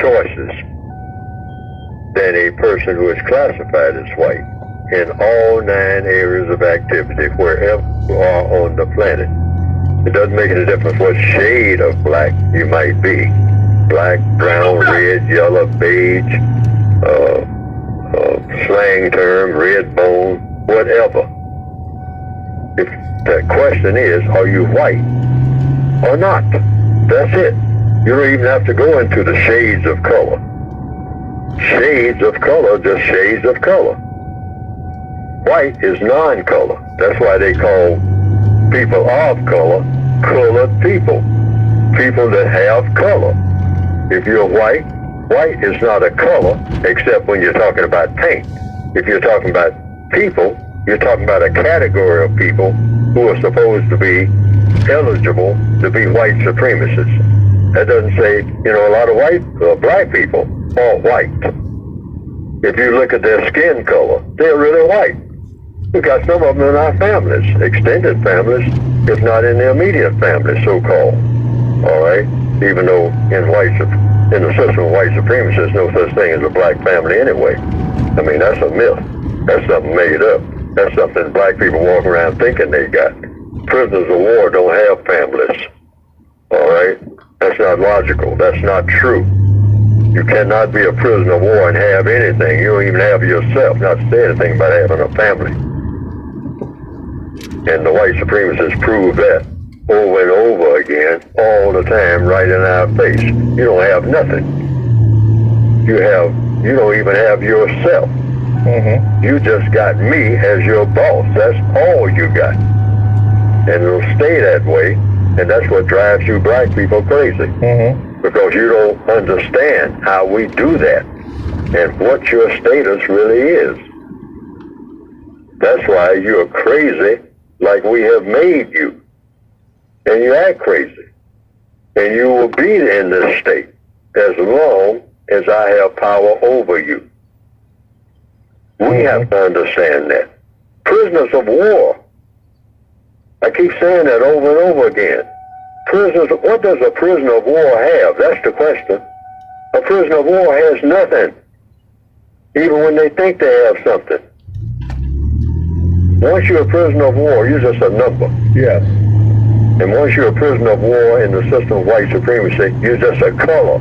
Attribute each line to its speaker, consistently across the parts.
Speaker 1: choices than a person who is classified as white in all 9 areas of activity, wherever you are on the planet. It doesn't make any difference what shade of black you might be. Black, brown, red, yellow, beige, slang term, red bone, whatever. If the question is, are you white or not? That's it. You don't even have to go into the shades of color. Shades of color, just shades of color. White is non-color. That's why they call people of color colored people. People that have color. If you're white, white is not a color except when you're talking about paint. If you're talking about people, you're talking about a category of people who are supposed to be eligible to be white supremacists. That doesn't say, a lot of black people are white. If you look at their skin color, they're really white. We got some of them in our families, extended families, if not in the immediate family, so-called. All right? Even though in the system of white supremacy, there's no such thing as a black family anyway. I mean, that's a myth. That's something made up. That's something black people walk around thinking they got. Prisoners of war don't have families. All right? That's not logical. That's not true. You cannot be a prisoner of war and have anything. You don't even have yourself, not to say anything about having a family. And the white supremacists prove that over and over again, all the time, right in our face. You don't have nothing. You don't even have yourself. Mm-hmm. You just got me as your boss. That's all you got. And it'll stay that way, and that's what drives you black people crazy. Mm-hmm. Because you don't understand how we do that and what your status really is. That's why you're crazy like we have made you. And you act crazy. And you will be in this state as long as I have power over you. We have to understand that. Prisoners of war. I keep saying that over and over again. What does a prisoner of war have? That's the question. A prisoner of war has nothing. Even when they think they have something. Once you're a prisoner of war, you're just a number.
Speaker 2: Yes.
Speaker 1: And once you're a prisoner of war in the system of white supremacy, you're just a color.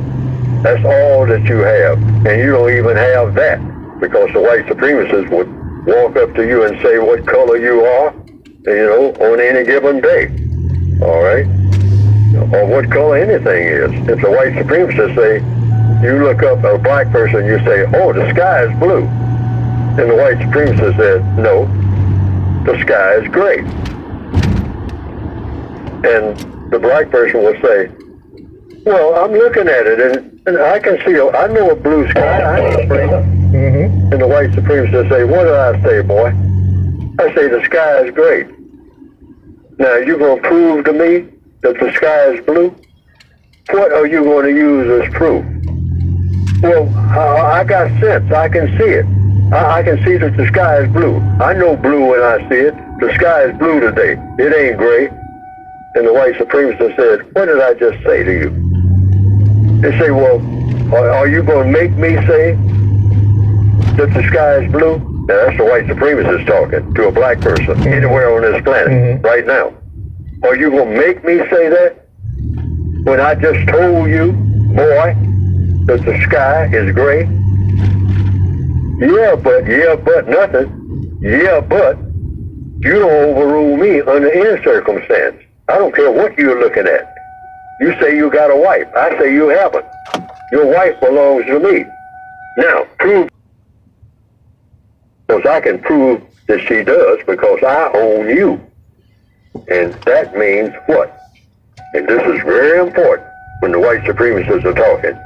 Speaker 1: That's all that you have. And you don't even have that. Because the white supremacists would walk up to you and say what color you are, on any given day. All right? Or what color anything is. If the white supremacists say, you look up a black person, you say, oh, the sky is blue. And the white supremacist said, no, the sky is gray. And the black person will say, well, I'm looking at it, and I can see, I know a blue sky, I ain't afraid. Mm-hmm. And the white supremacists say, what did I say, boy? I say the sky is gray. Now, you going to prove to me that the sky is blue? What are you going to use as proof? Well, I got sense. I can see it. I can see that the sky is blue. I know blue when I see it. The sky is blue today. It ain't gray. And the white supremacist said, what did I just say to you? They say, well, are you going to make me say that the sky is blue? Now, that's the white supremacist talking to a black person anywhere on this planet right now. Are you going to make me say that when I just told you, boy, that the sky is gray? Yeah, but nothing. Yeah, but you don't overrule me under any circumstance. I don't care what you're looking at. You say you got a wife. I say you haven't. Your wife belongs to me. Now, prove. Because I can prove that she does because I own you. And that means what? And this is very important when the white supremacists are talking.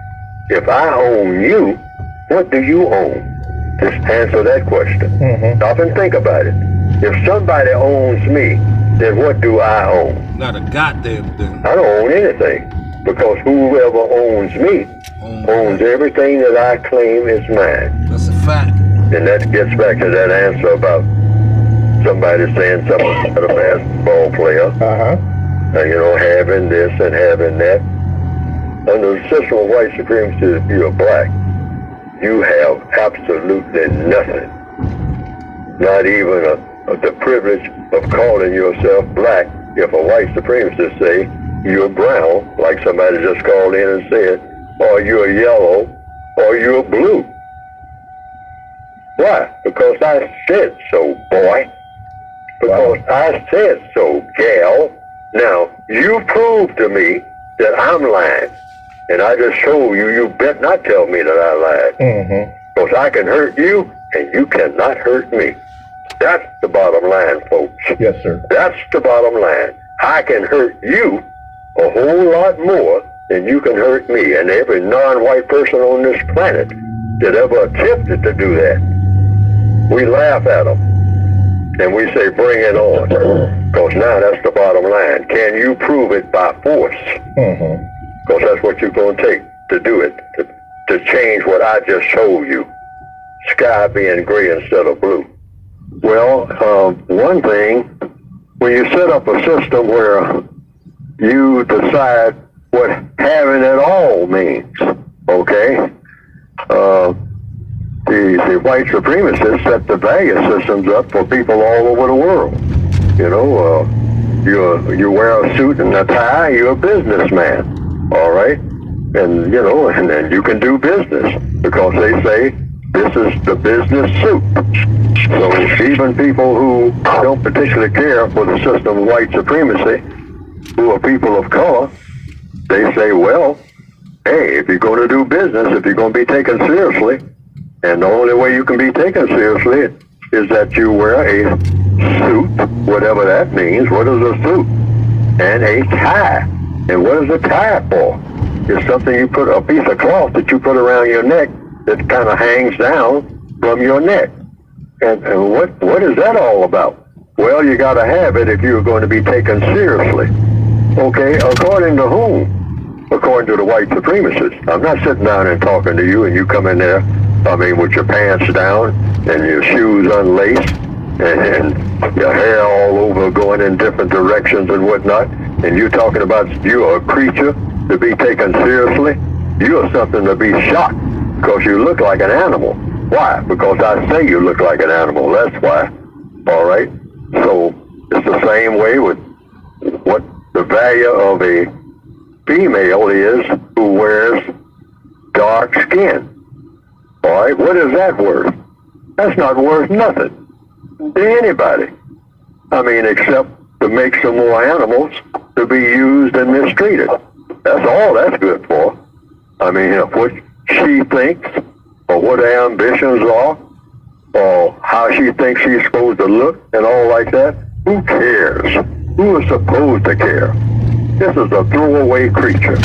Speaker 1: If I own you, what do you own? Just answer that question. Stop and think about it. If somebody owns me, then what do I own?
Speaker 3: Not a goddamn thing.
Speaker 1: I don't own anything. Because whoever owns me owns everything that I claim is mine.
Speaker 3: That's a fact.
Speaker 1: And that gets back to that answer about somebody saying something about a basketball player. Having this and having that. under the system of white supremacy, if you're black, you have absolutely nothing. Not even the privilege of calling yourself black if a white supremacist say you're brown, like somebody just called in and said, or you're yellow, or you're blue. Why? Because I said so, boy. Because I said so, gal. Now, you prove to me that I'm lying. And I just showed you, you bet not tell me that I lied. Because I can hurt you, and you cannot hurt me. That's the bottom line, folks.
Speaker 2: Yes, sir.
Speaker 1: That's the bottom line. I can hurt you a whole lot more than you can hurt me. And every non-white person on this planet that ever attempted to do that, we laugh at them. And we say, bring it on. Because now that's the bottom line. Can you prove it by force? Because that's what you're going to take to do it, to change what I just showed you. Sky being gray instead of blue. Well, one thing, when you set up a system where you decide what having it all means, okay? The white supremacists set the value systems up for people all over the world. You know, you wear a suit and a tie, you're a businessman, all right? And, you know, and then you can do business because they say this is the business suit. So even people who don't particularly care for the system of white supremacy, who are people of color, they say, well, hey, if you're going to do business, if you're going to be taken seriously, and the only way you can be taken seriously is that you wear a suit, whatever that means. What is a suit? And a tie. And what is a tie for? It's something you put, a piece of cloth that you put around your neck that kind of hangs down from your neck. And what is that all about? Well, you got to have it if you're going to be taken seriously. Okay, according to whom? According to the white supremacists. I'm not sitting down and talking to you and you come in there, I mean, with your pants down and your shoes unlaced and your hair all over going in different directions and whatnot, and you're talking about you're a creature to be taken seriously. You're something to be shot because you look like an animal. Why? Because I say you look like an animal. That's why. All right? So it's the same way with what the value of a female is who wears dark skin. All right? What is that worth? That's not worth nothing to anybody. I mean, except to make some more animals to be used and mistreated. That's all that's good for. I mean, what she thinks or what her ambitions are or how she thinks she's supposed to look and all like that, who cares? Who is supposed to care? This is a throwaway creature.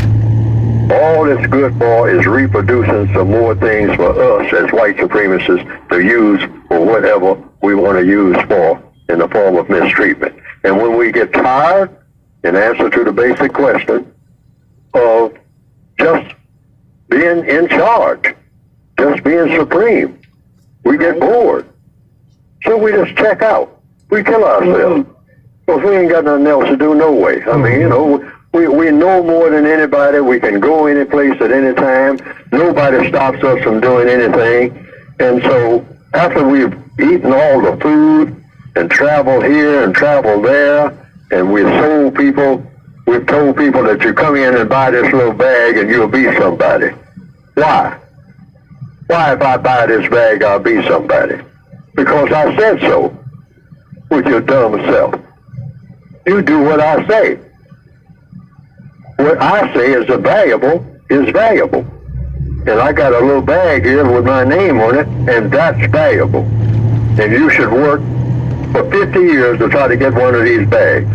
Speaker 1: All it's good for is reproducing some more things for us as white supremacists to use for whatever we want to use for in the form of mistreatment. And when we get tired, in answer to the basic question of just being in charge, just being supreme, we get bored. So we just check out. We kill ourselves. Because we ain't got nothing else to do no way. I mean, you know, we know more than anybody. We can go any place at any time. Nobody stops us from doing anything. And so after we've eaten all the food and traveled here and traveled there, and we've told people that you come in and buy this little bag and you'll be somebody. Why? Why if I buy this bag I'll be somebody? Because I said so with your dumb self. You do what I say. What I say is valuable is valuable. And I got a little bag here with my name on it, and that's valuable. And you should work for 50 years to try to get one of these bags.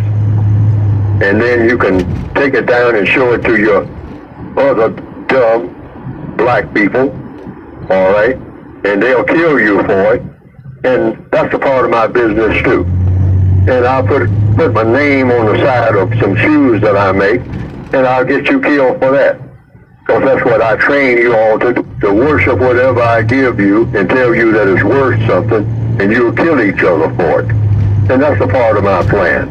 Speaker 1: And then you can take it down and show it to your other dumb black people, all right? And they'll kill you for it. And that's a part of my business too. And I'll put my name on the side of some shoes that I make, and I'll get you killed for that. Because that's what I train you all to worship whatever I give you and tell you that it's worth something, and you'll kill each other for it. And that's a part of my plan.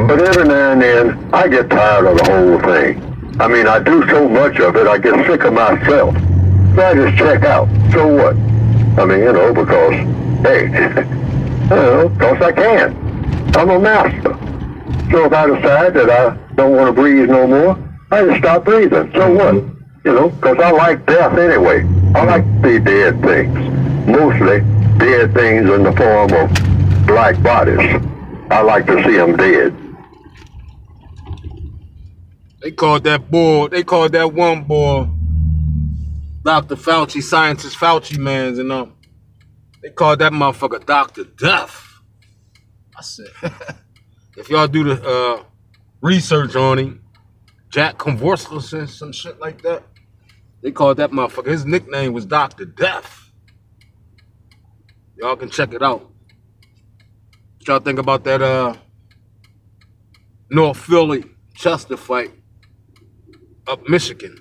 Speaker 1: But every now and then, I get tired of the whole thing. I mean, I do so much of it, I get sick of myself. So I just check out. So what? I mean, because, hey, because I can. I'm a master. So if I decide that I don't want to breathe no more, I just stop breathing. So what? Because I like death anyway. I like to see dead things. Mostly dead things in the form of black bodies. I like to see them dead.
Speaker 2: They called that one boy, Dr. Fauci, scientist Fauci, man, they called that motherfucker Dr. Death. I said, if y'all do the research on him, Jack Convorskis, some shit like that, they called that motherfucker, his nickname was Dr. Death. Y'all can check it out. What y'all think about that North Philly Chester fight up Michigan?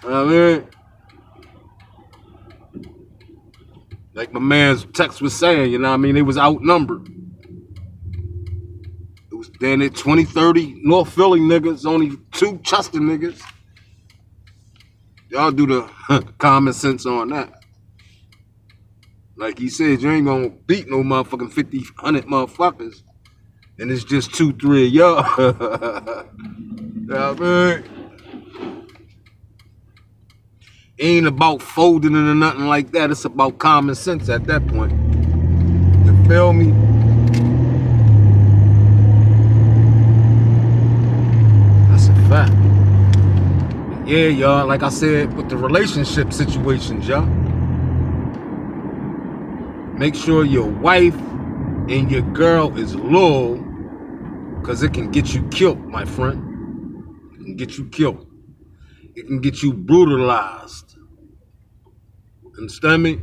Speaker 2: I mean, like my man's text was saying, they was outnumbered. It was then at 20, 30 North Philly niggas, only 2 Chester niggas. Y'all do the common sense on that. Like he said, you ain't gonna beat no motherfucking 50, 100 motherfuckers. And it's just 2, 3 of y'all. Yeah, man. It ain't about folding or nothing like that. It's about common sense at that point. You feel me? That's a fact. Yeah, y'all, like I said, with the relationship situations, y'all. Make sure your wife and your girl is loyal, because it can get you killed, my friend. It can get you killed. It can get you brutalized. Understand me?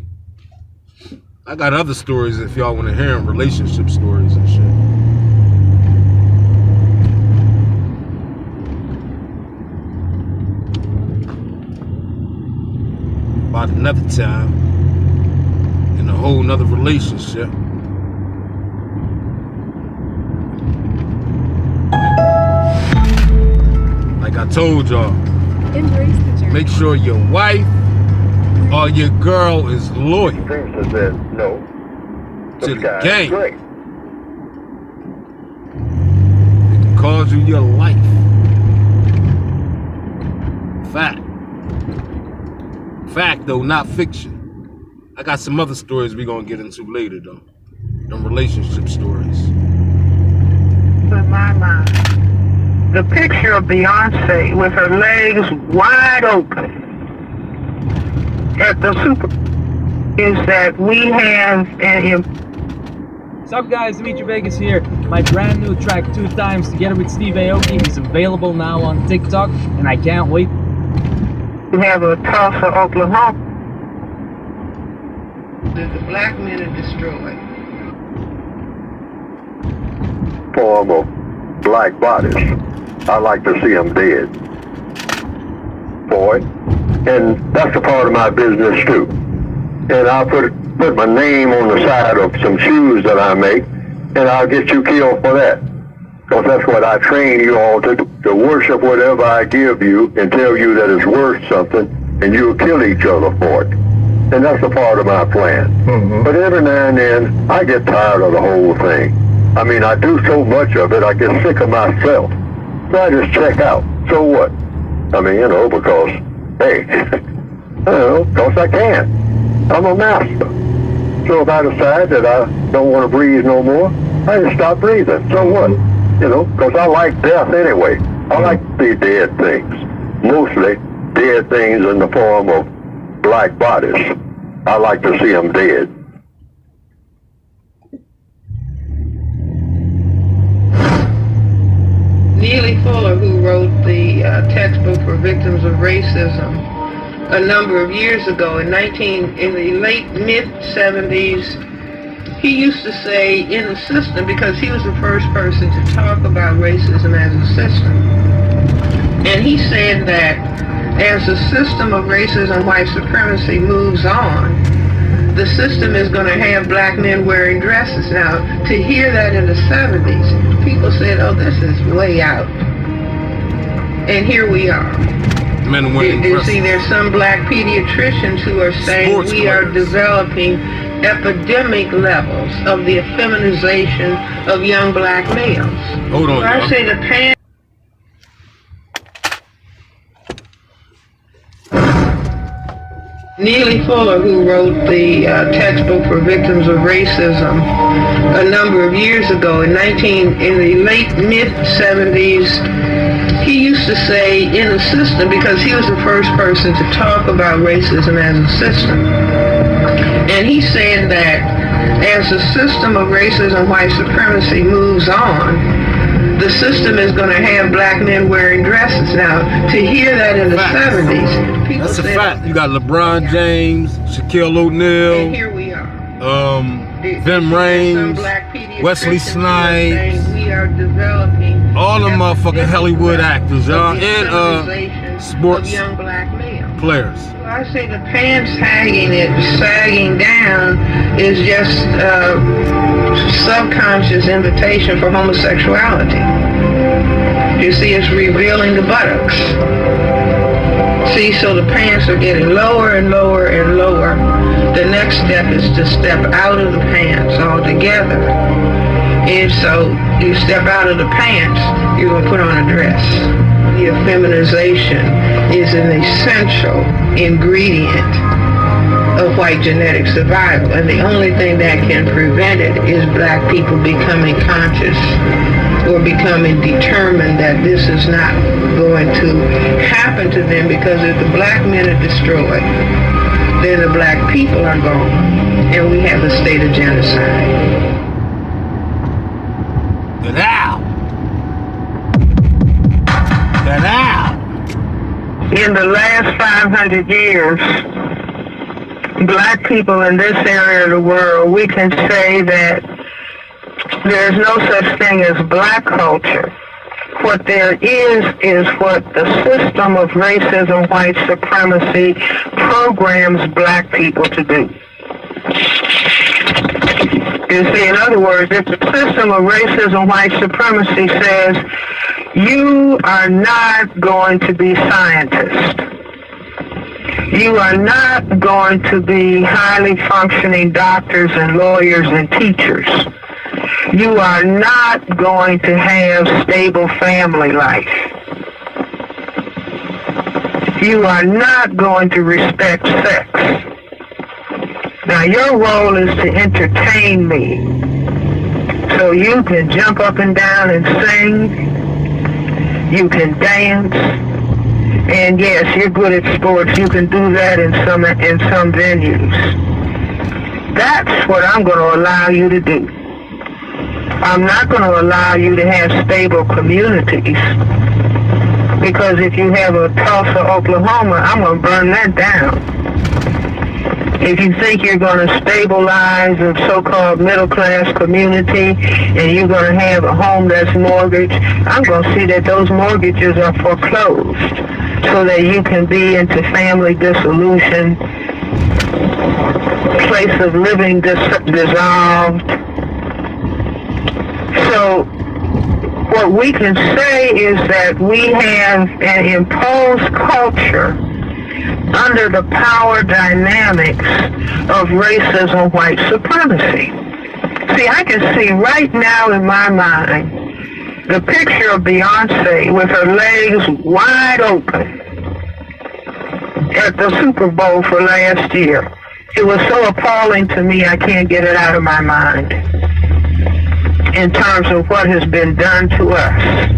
Speaker 2: I got other stories if y'all want to hear them, relationship stories and shit. About another time, in a whole nother relationship. Like I told y'all, make sure your wife or your girl is loyal
Speaker 1: Said no.
Speaker 2: to the game.
Speaker 1: Great.
Speaker 2: It can cost you your life. Fact. Fact though, not fiction. I got some other stories we're gonna get into later though. Them relationship stories.
Speaker 3: In my mind, the picture of Beyonce with her legs wide open at the Super is that we have an
Speaker 4: What's up, guys? Dimitri Vegas here. My brand new track, 2 Times, together with Steve Aoki, is available now on TikTok, and I can't wait.
Speaker 3: We have a Tulsa, Oklahoma. The black men are destroyed.
Speaker 1: Form of black bodies. I like to see them dead. Boy. And that's a part of my business too. And I'll put my name on the side of some shoes that I make, and I'll get you killed for that. Because that's what I train you all to do, to worship whatever I give you and tell you that it's worth something, and you'll kill each other for it. And that's a part of my plan. Mm-hmm. But every now and then, I get tired of the whole thing. I mean, I do so much of it, I get sick of myself. So I just check out. So what? I mean, because, hey, because I can. I'm a master. So if I decide that I don't want to breathe no more, I just stop breathing. So what? Because I like death anyway. I like to see dead things. Mostly dead things in the form of black bodies. I like to see them dead.
Speaker 3: Neely Fuller, who wrote the textbook for victims of racism a number of years ago, in the late mid-70s, he used to say in the system, because he was the first person to talk about racism as a system, and he said that as the system of racism, white supremacy moves on, the system is going to have black men wearing dresses. Now, to hear that in the 70s, people said, oh, this is way out. And here we are.
Speaker 2: Men and women.
Speaker 3: You see, there's some black pediatricians who are saying
Speaker 2: Sports
Speaker 3: we are
Speaker 2: players.
Speaker 3: developing epidemic levels of the effeminization of young black males.
Speaker 2: Hold on,
Speaker 3: So I
Speaker 2: y'all.
Speaker 3: say the pan. Neely Fuller, who wrote the textbook for victims of racism a number of years ago, in the late mid-70s, he used to say in the system, because he was the first person to talk about racism as a system, and he said that as the system of racism, white supremacy moves on, the system is going to have black men wearing dresses. Now, to hear that in the 70s, people
Speaker 2: That's a
Speaker 3: said,
Speaker 2: fact. You got LeBron James, Shaquille
Speaker 3: and
Speaker 2: O'Neal,
Speaker 3: here we are.
Speaker 2: Vin Rames, Wesley Snipes,
Speaker 3: We are developing
Speaker 2: all the motherfucking Hollywood actors, y'all, and sports
Speaker 3: young black males.
Speaker 2: players.
Speaker 3: I say the pants sagging down is just subconscious invitation for homosexuality. You see, it's revealing the buttocks. See, so the pants are getting lower and lower and lower. The next step is to step out of the pants altogether. And so you step out of the pants, you're going to put on a dress. The effeminization is an essential ingredient of white genetic survival, and the only thing that can prevent it is black people becoming conscious or becoming determined that this is not going to happen to them, because if the black men are destroyed, then the black people are gone, and we have a state of genocide.
Speaker 2: Get out! Get out!
Speaker 3: In the last 500 years, black people in this area of the world, we can say that there's no such thing as black culture. What there is what the system of racism, white supremacy programs black people to do. You see, in other words, if the system of racism, white supremacy says, you are not going to be scientists, you are not going to be highly functioning doctors and lawyers and teachers, you are not going to have stable family life, you are not going to respect sex. Now, your role is to entertain me, so you can jump up and down and sing, you can dance, and yes, you're good at sports, you can do that in some venues. That's what I'm going to allow you to do. I'm not going to allow you to have stable communities, because if you have a Tulsa, Oklahoma, I'm going to burn that down. If you think you're going to stabilize a so-called middle-class community and you're going to have a home that's mortgaged, I'm going to see that those mortgages are foreclosed so that you can be into family dissolution, place of living dissolved. So what we can say is that we have an imposed culture under the power dynamics of racism, white supremacy. See, I can see right now in my mind the picture of Beyonce with her legs wide open at the Super Bowl for last year. It was so appalling to me, I can't get it out of my mind in terms of what has been done to us.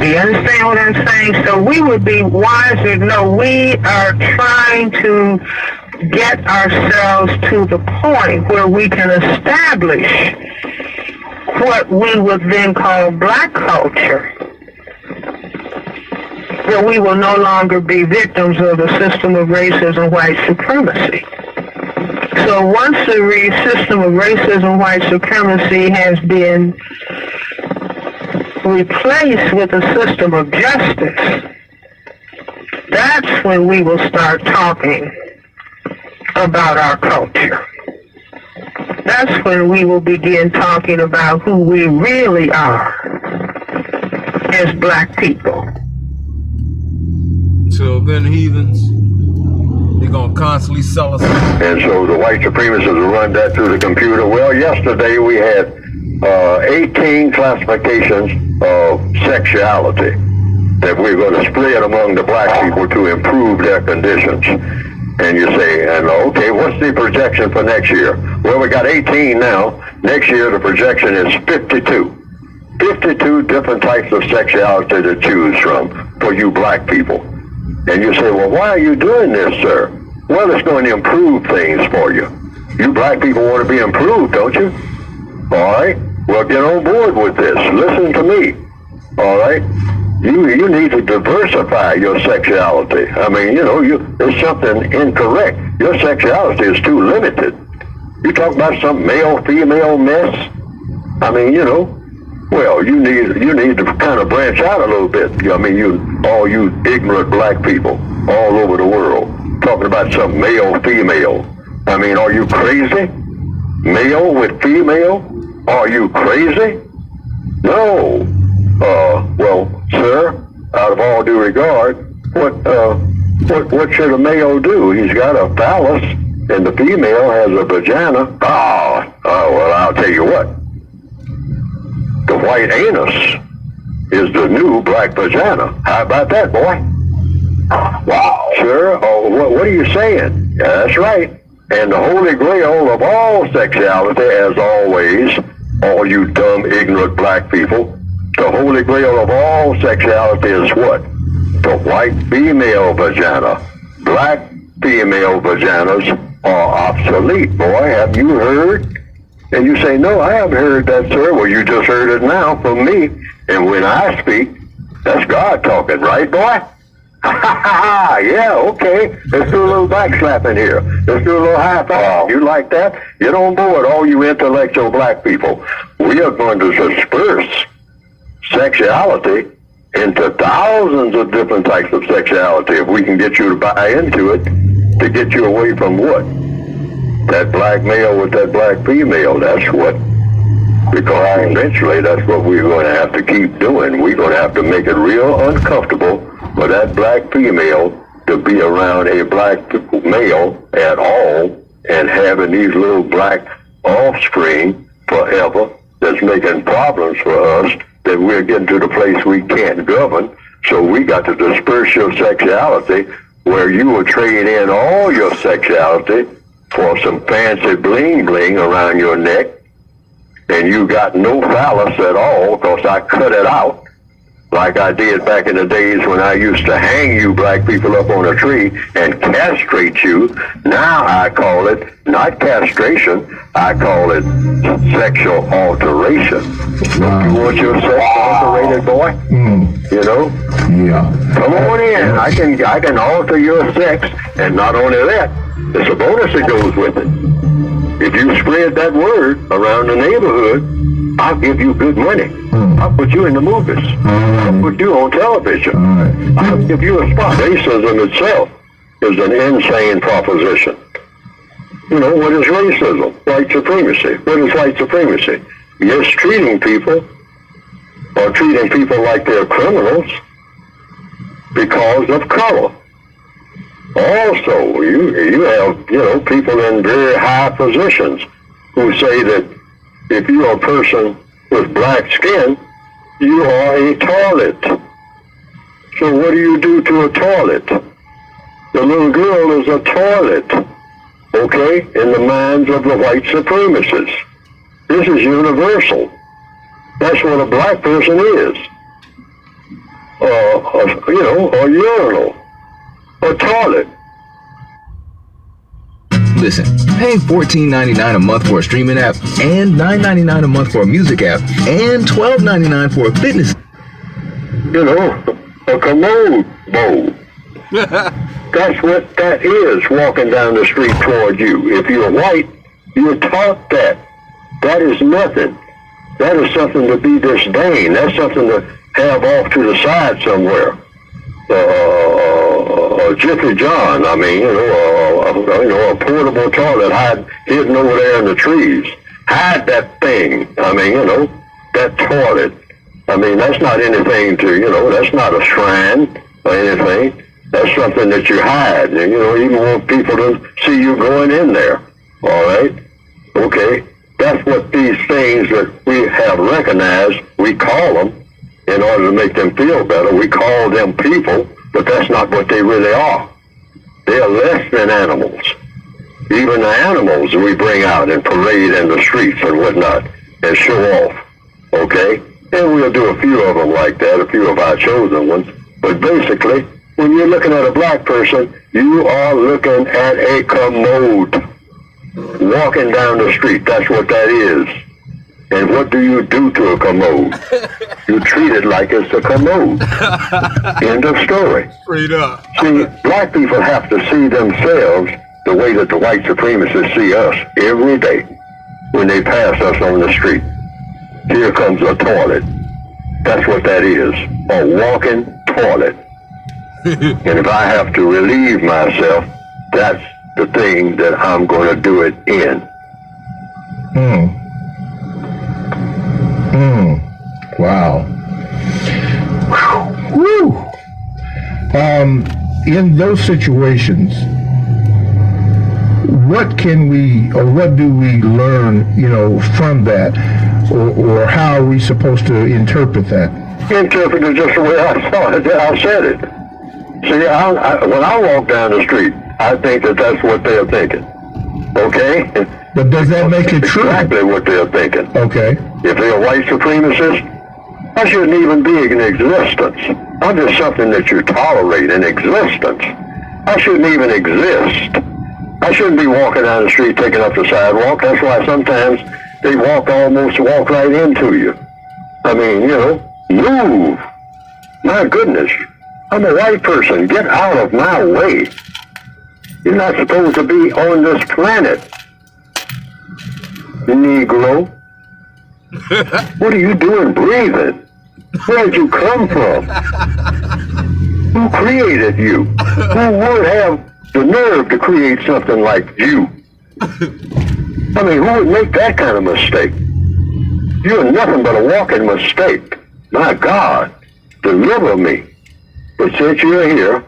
Speaker 3: Do you understand what I'm saying? So we would be wiser. No, we are trying to get ourselves to the point where we can establish what we would then call black culture, where we will no longer be victims of the system of racism, white supremacy. So once the system of racism, white supremacy has been replaced with a system of justice, that's when we will start talking about our culture. That's when we will begin talking about who we really are. as black people.
Speaker 2: Till then, heathens, they're going to constantly sell us.
Speaker 1: And so the white supremacists will run that through the computer. Well, yesterday we had 18 classifications of sexuality that we're going to spread among the black people to improve their conditions. And you say, okay, what's the projection for next year? Well, we got 18 now. Next year, the projection is 52. 52 different types of sexuality to choose from for you black people. And you say, well, why are you doing this, sir? Well, it's going to improve things for you. You black people want to be improved, don't you? All right? Well, get on board with this. Listen to me. All right? You need to diversify your sexuality. I mean, there's something incorrect. Your sexuality is too limited. You talk about some male-female mess. I mean, well, you need to kind of branch out a little bit. I mean, all you ignorant black people all over the world talking about some male-female. I mean, are you crazy? Male with female? Are you crazy? No. Well, sir, out of all due regard, what should a male do? He's got a phallus, and the female has a vagina. Well, I'll tell you what. The white anus is the new black vagina. How about that, boy? Wow. Sir, what are you saying? Yeah, that's right. And the holy grail of all sexuality, as always, all you dumb, ignorant black people, the holy grail of all sexuality is what? The white female vagina. Black female vaginas are obsolete, boy. Have you heard? And you say, no, I haven't heard that, sir. Well, you just heard it now from me. And when I speak, that's God talking, right, boy? Yeah, okay. Let's do a little backslapping here. Let's do a little high five. You like that? Get on board, all you intellectual black people. We are going to disperse sexuality into thousands of different types of sexuality if we can get you to buy into it, to get you away from what? That black male with that black female. That's what. Because eventually that's what we're going to have to keep doing. We're going to have to make it real uncomfortable for that black female to be around a black male at all and having these little black offspring forever that's making problems for us that we're getting to the place we can't govern. So we got to disperse your sexuality where you will trade in all your sexuality for some fancy bling bling around your neck, and you got no phallus at all because I cut it out like I did back in the days when I used to hang you black people up on a tree and castrate you. Now I call it not castration, I call it sexual alteration. You want your sex alterated, boy? Yeah. Come on in. I can alter your sex, and not only that, there's a bonus that goes with it. If you spread that word around the neighborhood, I'll give you good money. I'll put you in the movies. I'll put you on television. I'll give you a spot. Racism itself is an insane proposition. What is racism? White supremacy. What is white supremacy? Mistreating people or treating people like they're criminals because of color. Also, you have, people in very high positions who say that if you're a person with black skin, you are a toilet. So what do you do to a toilet? The little girl is a toilet, okay, in the minds of the white supremacists. This is universal. That's what a black person is. A urinal. A toilet.
Speaker 5: Listen, paying $14.99 a month for a streaming app and $9.99 a month for a music app and $12.99 for a fitness.
Speaker 1: A commode bowl. That's what that is walking down the street toward you. If you're white, you're taught that. That is nothing. That is something to be disdained. That's something to have off to the side somewhere. Jiffy John, I mean, a portable toilet hidden over there in the trees. Hide that thing. I mean, that toilet I mean, that's not anything to, that's not a shrine or anything. That's something that you hide. And, you want people to see you going in there. All right? Okay. That's what these things that we have recognized, we call them, in order to make them feel better. We call them people, but that's not what they really are. They are less than animals. Even the animals we bring out and parade in the streets and whatnot and show off. Okay? And we'll do a few of them like that, a few of our chosen ones. But basically, when you're looking at a black person, you are looking at a commode. Walking down the street, that's what that is. And what do you do to a commode? You treat it like it's a commode. End of story.
Speaker 2: Straight up.
Speaker 1: See, black people have to see themselves the way that the white supremacists see us every day when they pass us on the street. Here comes a toilet. That's what that is, a walking toilet. And if I have to relieve myself, that's the thing that I'm going to do it in.
Speaker 6: Wow. Whew. In those situations, what can we, or what do we learn, from that, or how are we supposed to interpret that?
Speaker 1: Interpret it just the way I saw it. I said it. See, when I walk down the street, I think that that's what they're thinking. Okay?
Speaker 6: But does that make it true?
Speaker 1: Exactly what they're thinking.
Speaker 6: Okay.
Speaker 1: If they're a white supremacist, I shouldn't even be in existence. I'm just something that you tolerate in existence. I shouldn't even exist. I shouldn't be walking down the street taking up the sidewalk. That's why sometimes they almost walk right into you. I mean, move. My goodness. I'm a white person. Get out of my way. You're not supposed to be on this planet, Negro. What are you doing breathing? Where did you come from? Who created you? Who would have the nerve to create something like you? I mean, who would make that kind of mistake? You're nothing but a walking mistake. My God, deliver me. But since you're here,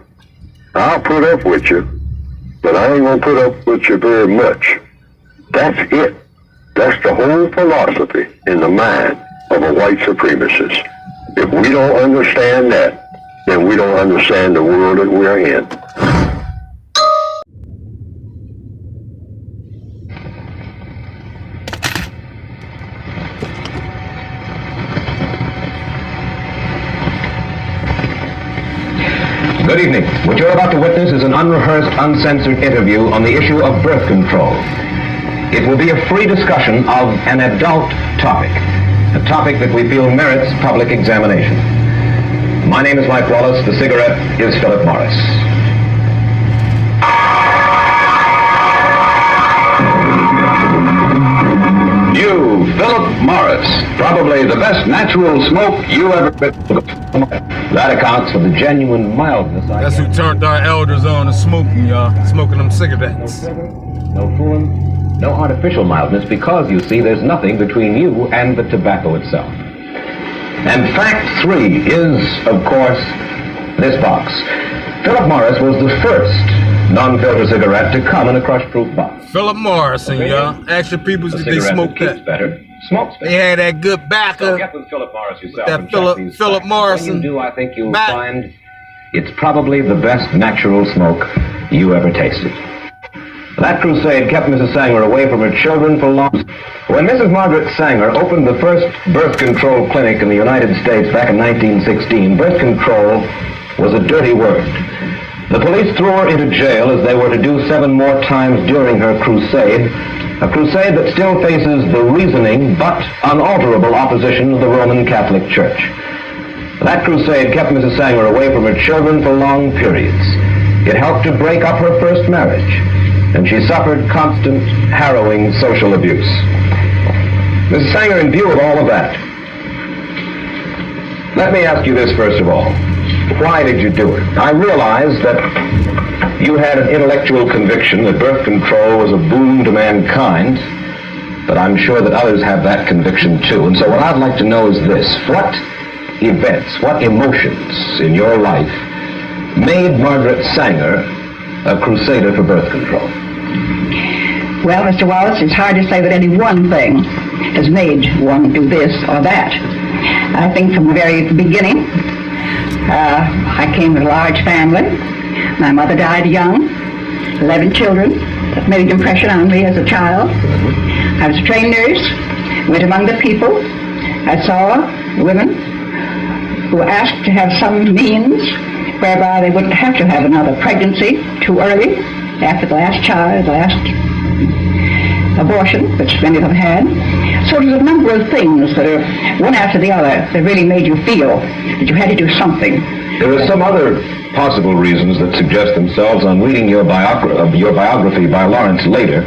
Speaker 1: I'll put up with you. But I ain't going to put up with you very much. That's it. That's the whole philosophy in the mind of a white supremacist. If we don't understand that, then we don't understand the world that we're in.
Speaker 7: Good evening. What you're about to witness is an unrehearsed, uncensored interview on the issue of birth control. It will be a free discussion of an adult topic, a topic that we feel merits public examination. My name is Mike Wallace. The cigarette is Philip Morris. New Philip Morris, probably the best natural smoke you ever bit. That accounts for the genuine mildness.
Speaker 2: That's who turned our elders on to smoking, y'all. Smoking them cigarettes.
Speaker 7: No fooling, no artificial mildness, because you see there's nothing between you and the tobacco itself. And fact 3 is, of course, this box. Philip Morris was the first non-filter cigarette to come in a crush-proof box.
Speaker 2: Philip Morrison, y'all. Ask your people did they smoke that.
Speaker 7: Better, smokes better.
Speaker 2: They had that good backer.
Speaker 7: So get with Philip Morris yourself.
Speaker 2: That Philip Morrison.
Speaker 7: When you do, I think you'll find it's probably the best natural smoke you ever tasted. That crusade kept Mrs. Sanger away from her children for long. When Mrs. Margaret Sanger opened the first birth control clinic in the United States back in 1916, birth control was a dirty word. The police threw her into jail as they were to do 7 more times during her crusade, a crusade that still faces the reasoning but unalterable opposition of the Roman Catholic Church. That crusade kept Mrs. Sanger away from her children for long periods. It helped to break up her first marriage, and she suffered constant, harrowing social abuse. Mrs. Sanger, in view of all of that, let me ask you this first of all. Why did you do it? I realize that you had an intellectual conviction that birth control was a boon to mankind, but I'm sure that others have that conviction too. And so what I'd like to know is this. What events, what emotions in your life made Margaret Sanger a crusader for birth control?
Speaker 8: Well, Mr. Wallace, it's hard to say that any one thing has made one do this or that. I think from the very beginning, I came with a large family. My mother died young, 11 children. That made an impression on me as a child. I was a trained nurse, went among the people. I saw women who asked to have some means whereby they wouldn't have to have another pregnancy too early after the last child, the last abortion, which many of them had. So there's a number of things that are one after the other that really made you feel that you had to do something.
Speaker 7: There are some other possible reasons that suggest themselves on reading your biography by Lawrence later.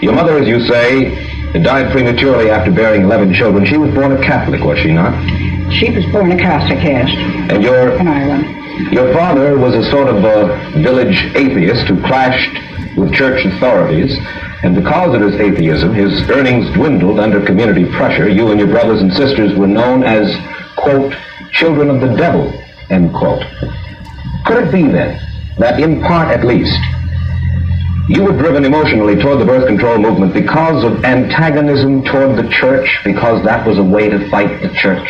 Speaker 7: Your mother, as you say, died prematurely after bearing 11 children. She was born a Catholic, was she not?
Speaker 8: She was born a Catholic, yes.
Speaker 7: And
Speaker 8: in Ireland.
Speaker 7: Your father was a sort of a village atheist who clashed with church authorities, and because of his atheism, his earnings dwindled under community pressure. You and your brothers and sisters were known as, quote, children of the devil, end quote. Could it be then that in part at least you were driven emotionally toward the birth control movement because of antagonism toward the church, because that was a way to fight the church?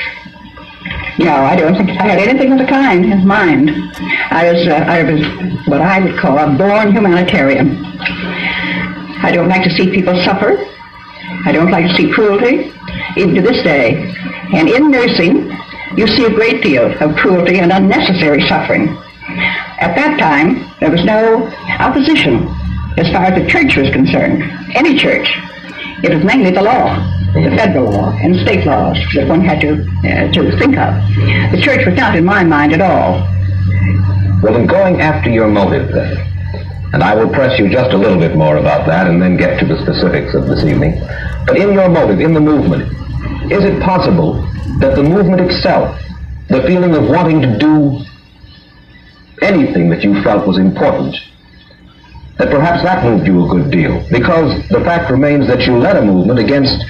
Speaker 8: No, I don't think I had anything of the kind in mind. I was what I would call a born humanitarian. I don't like to see people suffer. I don't like to see cruelty, even to this day. And in nursing, you see a great deal of cruelty and unnecessary suffering. At that time, there was no opposition as far as the church was concerned, any church. It was mainly the law, the federal law and state laws that one had to think of. The church was not in my mind at all.
Speaker 7: Well, in going after your motive then, and I will press you just a little bit more about that and then get to the specifics of this evening, but in your motive, in the movement, is it possible that the movement itself, the feeling of wanting to do anything that you felt was important, that perhaps that moved you a good deal? Because the fact remains that you led a movement against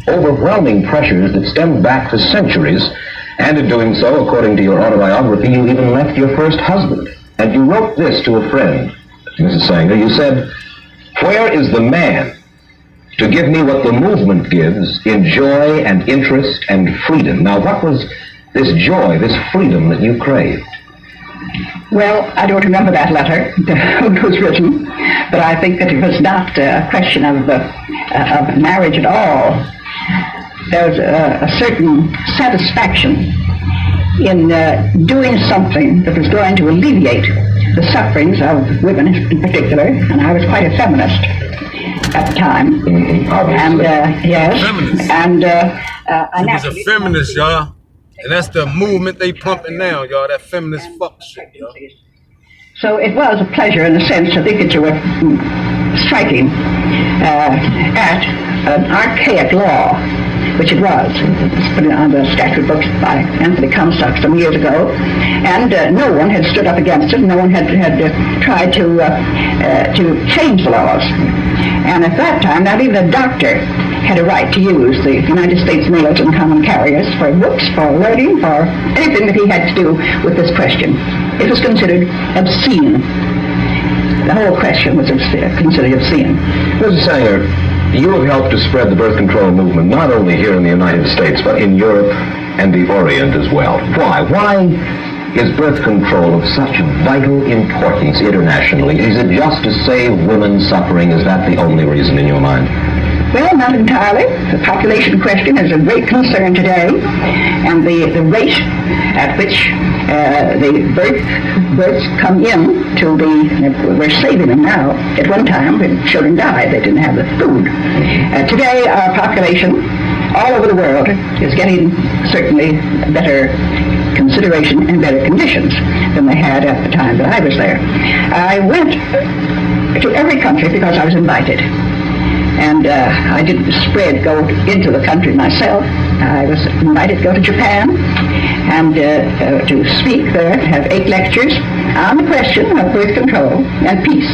Speaker 7: overwhelming pressures that stemmed back for centuries, and in doing so, according to your autobiography, you even left your first husband. And you wrote this to a friend, Mrs. Sanger. You said, "Where is the man to give me what the movement gives in joy and interest and freedom?" Now, what was this joy, this freedom that you craved?
Speaker 8: Well, I don't remember that letter, when it was written, but I think that it was not a question of marriage at all. There was a certain satisfaction in doing something that was going to alleviate the sufferings of women in particular, and I was quite a feminist at the time. And yes,
Speaker 2: Feminist.
Speaker 8: and
Speaker 2: She was a feminist, y'all. And that's the movement they pumping now, y'all. That feminist fuck shit, y'all.
Speaker 8: So it was a pleasure, in a sense, to think that you were striking at an archaic law, which it was. It's put on the statute books by Anthony Comstock some years ago, and no one had stood up against it. No one had tried to change the laws. And at that time, not even a doctor had a right to use the United States mails and common carriers for books, for learning, for anything that he had to do with this question. It was considered obscene. The whole question was considered obscene.
Speaker 7: Mrs. Sanger, you have helped to spread the birth control movement not only here in the United States, but in Europe and the Orient as well. Why? Why is birth control of such vital importance internationally? Is it just to save women suffering? Is that the only reason in your mind?
Speaker 8: Well, not entirely. The population question is a great concern today, and the rate at which the births come in to we're saving them now. At one time, when children died, they didn't have the food. Today, our population all over the world is getting certainly better consideration and better conditions than they had at the time that I was there. I went to every country because I was invited. And I didn't go into the country myself. I was invited to go to Japan and to speak there, have 8 lectures on the question of birth control and peace.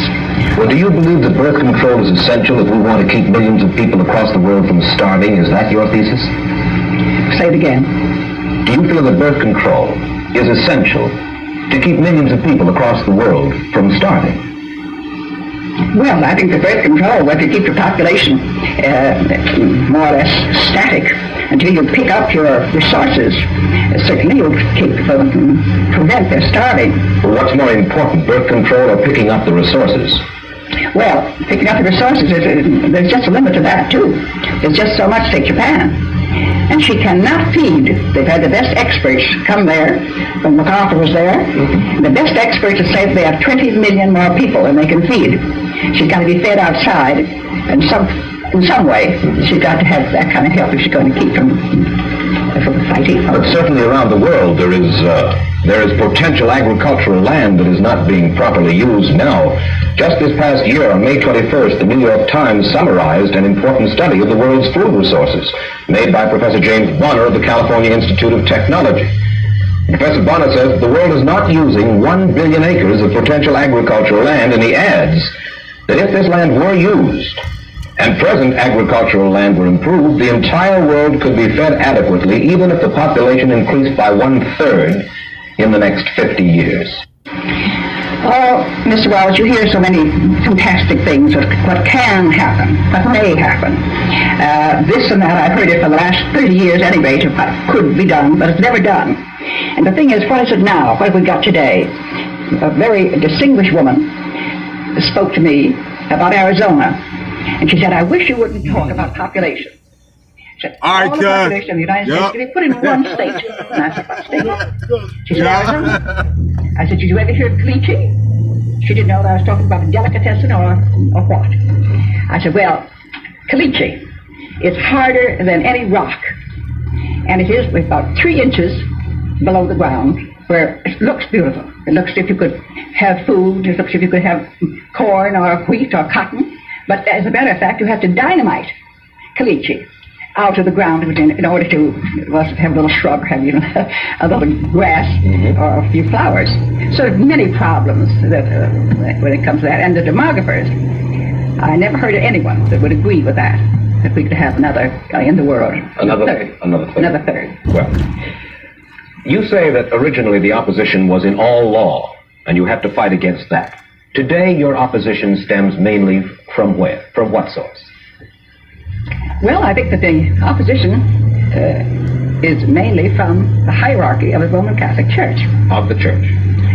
Speaker 7: Well, do you believe that birth control is essential if we want to keep millions of people across the world from starving? Is that your thesis?
Speaker 8: Say it again.
Speaker 7: do you feel that birth control is essential to keep millions of people across the world from starving?
Speaker 8: Well, I think the birth control was to keep the population more or less static until you pick up your resources. Certainly you'll prevent their starving.
Speaker 7: Well, what's more important, birth control or picking up the resources?
Speaker 8: Well, picking up the resources, there's just a limit to that, too. There's just so much. Take Japan. And she cannot feed. They've had the best experts come there, when MacArthur was there. The best experts have said they have 20 million more people than they can feed. She's got to be fed outside, and in some way, she's got to have that kind of help if she's going to keep from fighting.
Speaker 7: But certainly around the world there is potential agricultural land that is not being properly used now. Just this past year, on May 21st, the New York Times summarized an important study of the world's food resources made by Professor James Bonner of the California Institute of Technology. Professor Bonner says the world is not using 1 billion acres of potential agricultural land, and he adds that if this land were used and present agricultural land were improved, the entire world could be fed adequately, even if the population increased by 1/3 in the next 50 years.
Speaker 8: Oh, Mr. Wells, you hear so many fantastic things of what can happen, what may happen. This and that, I've heard it for the last 30 years anyway, to what could be done, but it's never done. And the thing is, what is it now? What have we got today? A very distinguished woman spoke to me about Arizona, and she said, I wish you wouldn't talk about population. She said,
Speaker 2: all right,
Speaker 8: the population of the United States can be put in one state. And I said, what state? She said, Arizona. I said, did you ever hear of caliche? She didn't know that I was talking about a delicatessen or what. I said, well, caliche is harder than any rock, and it is about 3 inches below the ground, where it looks beautiful. It looks as if you could have food, it looks as if you could have corn or wheat or cotton, but as a matter of fact, you have to dynamite caliche out of the ground in order to have a little shrub, have a little grass or a few flowers. So there are many problems that when it comes to that. And the demographers, I never heard of anyone that would agree with that we could have another in the world. Another third.
Speaker 7: Well, you say that originally the opposition was in all law, and you have to fight against that. Today your opposition stems mainly from where? From what source?
Speaker 8: Well, I think that the opposition is mainly from the hierarchy of the Roman Catholic Church.
Speaker 7: Of the Church.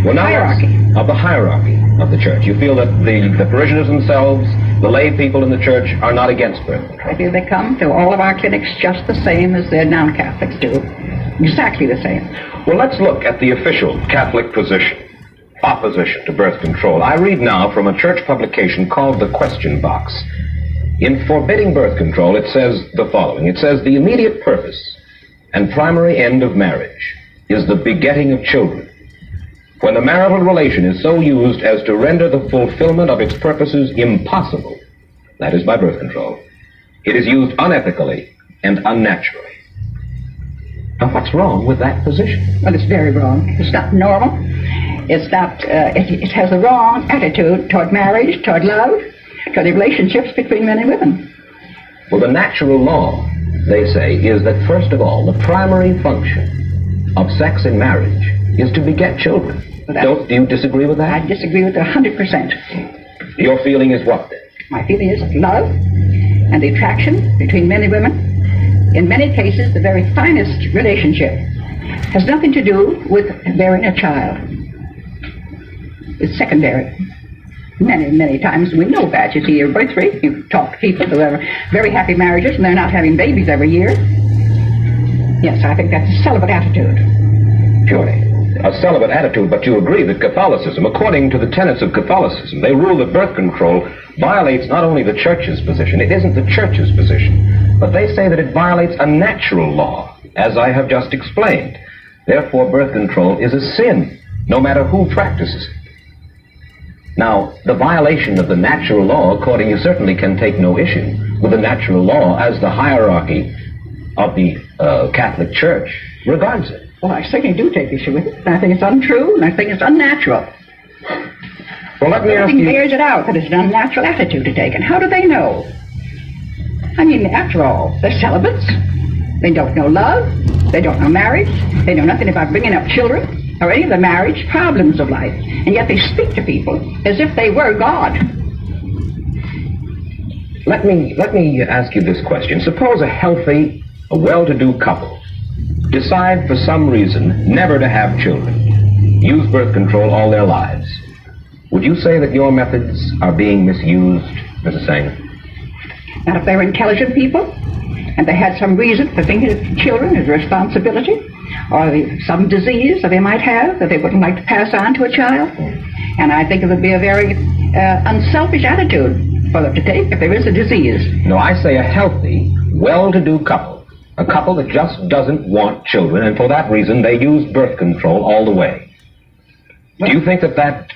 Speaker 7: Well, now
Speaker 8: hierarchy.
Speaker 7: Of the hierarchy of the Church. You feel that the parishioners themselves, the lay people in the Church, are not against birth control?
Speaker 8: I feel they come to all of our clinics just the same as the non-Catholics do. Exactly the same.
Speaker 7: Well, let's look at the official Catholic position. Opposition to birth control. I read now from a church publication called The Question Box. In forbidding birth control, it says the following. It says, the immediate purpose and primary end of marriage is the begetting of children. When the marital relation is so used as to render the fulfillment of its purposes impossible, that is by birth control, it is used unethically and unnaturally. Now, what's wrong with that position?
Speaker 8: Well, it's very wrong. It's not normal. It's not, it has a wrong attitude toward marriage, toward love, toward the relationships between men and women.
Speaker 7: Well, the natural law, they say, is that first of all, the primary function of sex in marriage is to beget children. Do you disagree with that?
Speaker 8: I disagree with it 100%.
Speaker 7: Your feeling is what then?
Speaker 8: My feeling is love and the attraction between men and women. In many cases, the very finest relationship has nothing to do with bearing a child. It's secondary. Many, many times we know that. You see your birth rate, you talk to people who have very happy marriages and they're not having babies every year. Yes, I think that's a celibate attitude.
Speaker 7: Surely. A celibate attitude, but you agree that Catholicism, according to the tenets of Catholicism, they rule that birth control violates not only the Church's position, it isn't the Church's position, but they say that it violates a natural law, as I have just explained. Therefore, birth control is a sin, no matter who practices it. Now, the violation of the natural law, according you certainly can take no issue with the natural law as the hierarchy of the Catholic Church regards it.
Speaker 8: Well, I certainly do take issue with it. And I think it's untrue, and I think it's unnatural.
Speaker 7: Well, let me ask
Speaker 8: Everything
Speaker 7: you...
Speaker 8: bears it out that it's an unnatural attitude to take. And how do they know? I mean, after all, they're celibates. They don't know love. They don't know marriage. They know nothing about bringing up children or any of the marriage problems of life. And yet they speak to people as if they were God.
Speaker 7: Let me ask you this question. Suppose a healthy, a well-to-do couple decide for some reason never to have children, use birth control all their lives. Would you say that your methods are being misused, Mrs. Sanger?
Speaker 8: Now, if they were intelligent people, and they had some reason for thinking of children as a responsibility, or some disease that they might have that they wouldn't like to pass on to a child, and I think it would be a very unselfish attitude for them to take if there is a disease.
Speaker 7: No, I say a healthy, well-to-do couple. A couple that just doesn't want children, and for that reason they use birth control all the way.
Speaker 8: Well,
Speaker 7: do you think that that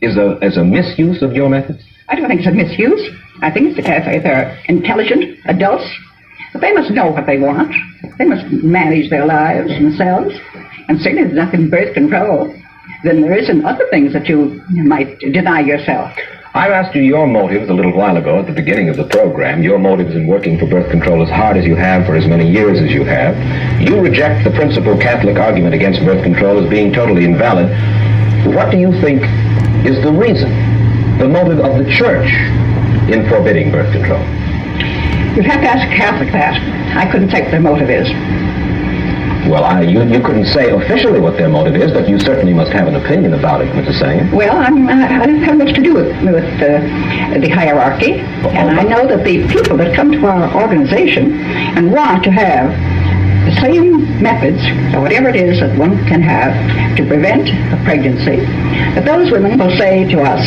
Speaker 7: is a misuse of your methods?
Speaker 8: I don't think it's a misuse. I think it's if they're intelligent adults, but they must know what they want. They must manage their lives themselves. And certainly there's nothing in birth control than there is in other things that you might deny yourself.
Speaker 7: I asked you your motives a little while ago at the beginning of the program, your motives in working for birth control as hard as you have for as many years as you have. You reject the principal Catholic argument against birth control as being totally invalid. What do you think is the reason, the motive of the Church in forbidding birth control?
Speaker 8: You'd have to ask a Catholic that. I couldn't say what their motive is.
Speaker 7: Well, you couldn't say officially what their motive is, but you certainly must have an opinion about it, Mrs. Sanger.
Speaker 8: Well, I don't have much to do with the hierarchy, and I know that the people that come to our organization and want to have the same methods, or whatever it is that one can have to prevent a pregnancy, that those women will say to us,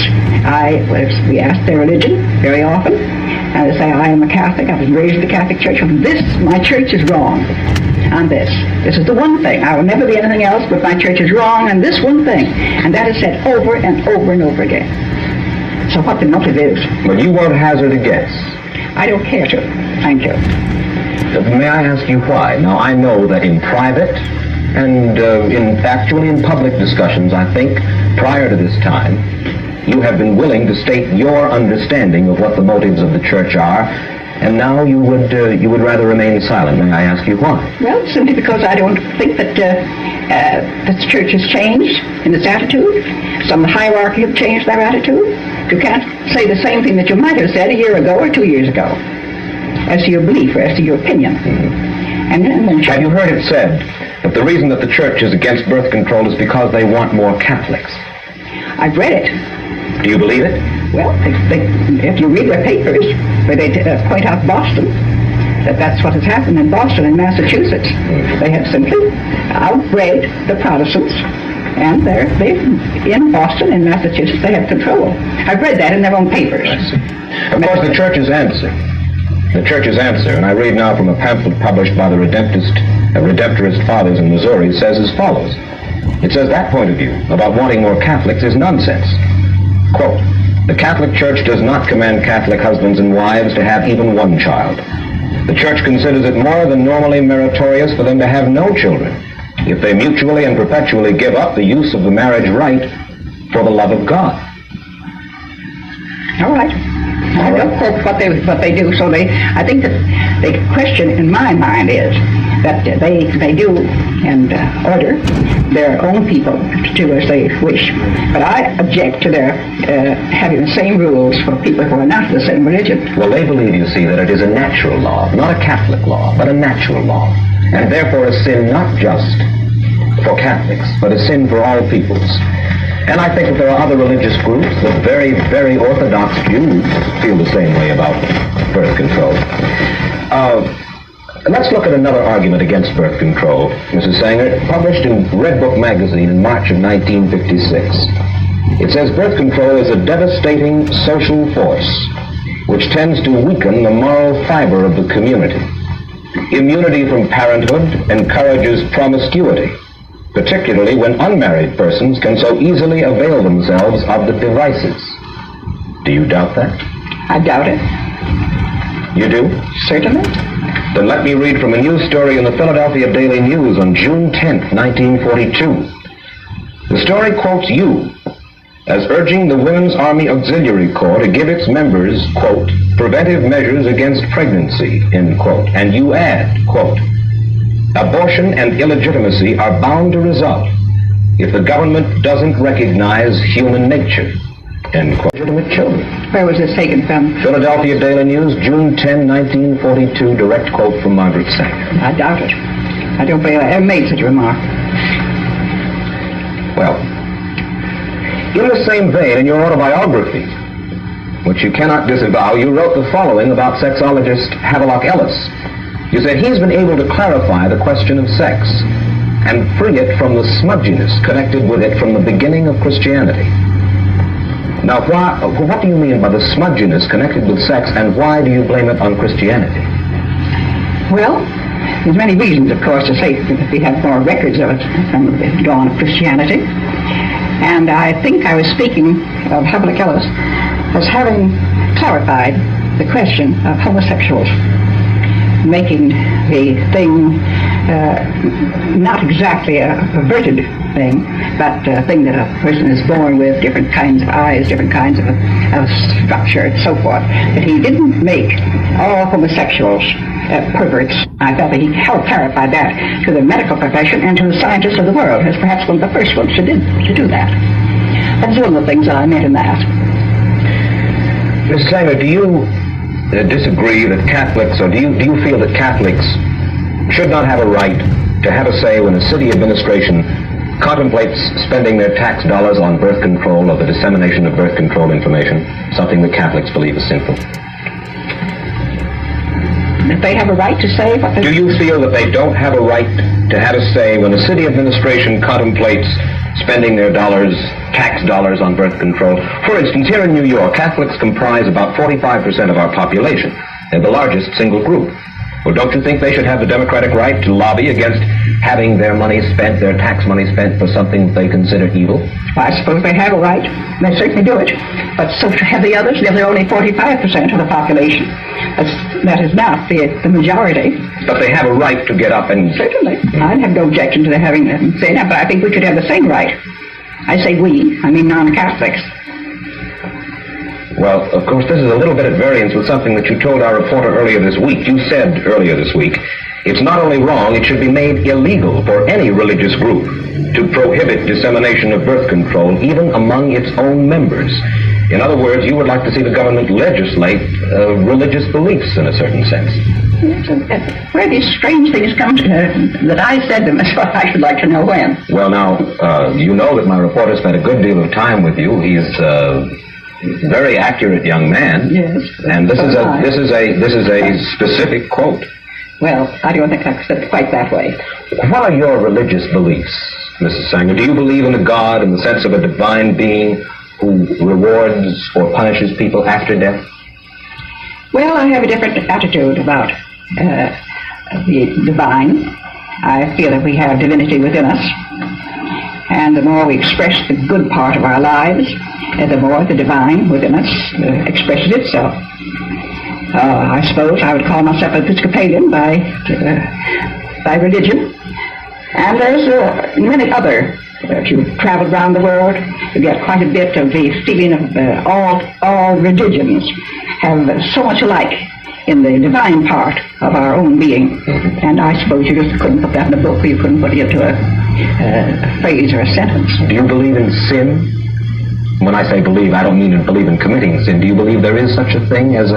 Speaker 8: we ask their religion very often, and they say, I am a Catholic, I was raised in the Catholic Church, my church is wrong on this. This is the one thing. I will never be anything else, but my church is wrong on this one thing. And that is said over and over and over again. So what the motive is.
Speaker 7: But you won't hazard a guess.
Speaker 8: I don't care to. Thank you.
Speaker 7: May I ask you why? Now, I know that in private and actually in public discussions, I think, prior to this time, you have been willing to state your understanding of what the motives of the Church are, and now you would rather remain silent. May I ask you why?
Speaker 8: Well, simply because I don't think that the Church has changed in its attitude. Some of the hierarchy have changed their attitude. You can't say the same thing that you might have said a year ago or 2 years ago, as to your belief or as to your opinion. And then
Speaker 7: have you heard it said that the reason that the Church is against birth control is because they want more Catholics?
Speaker 8: I've read it.
Speaker 7: Do you believe it?
Speaker 8: Well, if you read their papers, where they point out Boston, that's what has happened in Boston and Massachusetts. They have simply outbred the Protestants, and they in Boston and Massachusetts, they have control. I've read that in their own papers.
Speaker 7: Of course, the Church's answer, and I read now from a pamphlet published by the Redemptorist Fathers in Missouri, says as follows. It says that point of view about wanting more Catholics is nonsense. Quote, the Catholic Church does not command Catholic husbands and wives to have even one child. The Church considers it more than normally meritorious for them to have no children if they mutually and perpetually give up the use of the marriage rite for the love of God.
Speaker 8: All right. I don't quote what they do, so I think that the question in my mind is that they do and order their own people to do as they wish. But I object to their having the same rules for people who are not the same religion.
Speaker 7: Well, they believe, you see, that it is a natural law, not a Catholic law, but a natural law, and therefore a sin not just for Catholics, but a sin for all peoples. And I think that there are other religious groups, the very, very Orthodox Jews feel the same way about birth control. Let's look at another argument against birth control, Mrs. Sanger, published in Red Book magazine in March of 1956. It says birth control is a devastating social force which tends to weaken the moral fiber of the community. Immunity from parenthood encourages promiscuity, particularly when unmarried persons can so easily avail themselves of the devices. Do you doubt that?
Speaker 8: I doubt it.
Speaker 7: You do?
Speaker 8: Certainly.
Speaker 7: Then let me read from a news story in the Philadelphia Daily News on June 10th, 1942. The story quotes you as urging the Women's Army Auxiliary Corps to give its members, quote, preventive measures against pregnancy, end quote. And you add, quote, abortion and illegitimacy are bound to result if the government doesn't recognize human nature. End quote. Legitimate children.
Speaker 8: Where was this taken from?
Speaker 7: Philadelphia Daily News, June 10, 1942, direct quote from Margaret Sanger.
Speaker 8: I doubt it. I don't believe I ever made such a remark.
Speaker 7: Well, in the same vein, in your autobiography, which you cannot disavow, you wrote the following about sexologist Havelock Ellis. You said he's been able to clarify the question of sex and free it from the smudginess connected with it from the beginning of Christianity. Now, what do you mean by the smudginess connected with sex, and why do you blame it on Christianity?
Speaker 8: Well, there's many reasons, of course, to say that we have more records of it from the dawn of Christianity. And I think I was speaking of Havelock Ellis as having clarified the question of homosexuals, making the thing not exactly a perverted thing, but a thing that a person is born with, different kinds of eyes, different kinds of structure, and so forth. But he didn't make all homosexuals perverts. I felt that he helped clarify that to the medical profession and to the scientists of the world, as perhaps one of the first ones to do that. That's one of the things that I meant in that.
Speaker 7: Ms. Sanger, do you disagree that Catholics, or do you feel that Catholics should not have a right to have a say when a city administration contemplates spending their tax dollars on birth control or the dissemination of birth control information, something that Catholics believe is sinful?
Speaker 8: If they have a right to say what they...
Speaker 7: Do you feel that they don't have a right to have a say when a city administration contemplates spending their tax dollars on birth control? For instance, here in New York, Catholics comprise about 45% of our population. They're the largest single group. Well, don't you think they should have the democratic right to lobby against having their money spent, their tax money spent, for something that they consider evil?
Speaker 8: I suppose they have a right. They certainly do it. But so have the others. They're only 45% of the population. That is not the majority.
Speaker 7: But they have a right to get up and...
Speaker 8: Certainly. I'd have no objection to having them say that, but I think we should have the same right. I say we, I mean non-Catholics.
Speaker 7: Well, of course, this is a little bit at variance with something that you told our reporter earlier this week. You said earlier this week, it's not only wrong, it should be made illegal for any religious group to prohibit dissemination of birth control, even among its own members. In other words, you would like to see the government legislate religious beliefs in a certain sense.
Speaker 8: Yes, where these strange things come to, that I said them, is what I should like to know when.
Speaker 7: Well, now, you know that my reporter spent a good deal of time with you. He's very accurate young man.
Speaker 8: Yes.
Speaker 7: And this is a specific quote.
Speaker 8: Well, I don't think I said it quite that way.
Speaker 7: What are your religious beliefs, Mrs. Sanger? Do you believe in a God in the sense of a divine being who rewards or punishes people after death?
Speaker 8: Well, I have a different attitude about the divine. I feel that we have divinity within us, and the more we express the good part of our lives, the more the divine within us expresses itself. I suppose I would call myself Episcopalian by religion. And there's many other. If you travel around the world, you get quite a bit of the feeling of all religions have so much alike in the divine part of our own being. And I suppose you just couldn't put that in a book, or you couldn't put it into a phrase or a sentence.
Speaker 7: Do you believe in sin? When I say believe, I don't mean believe in committing sin. Do you believe there is such a thing as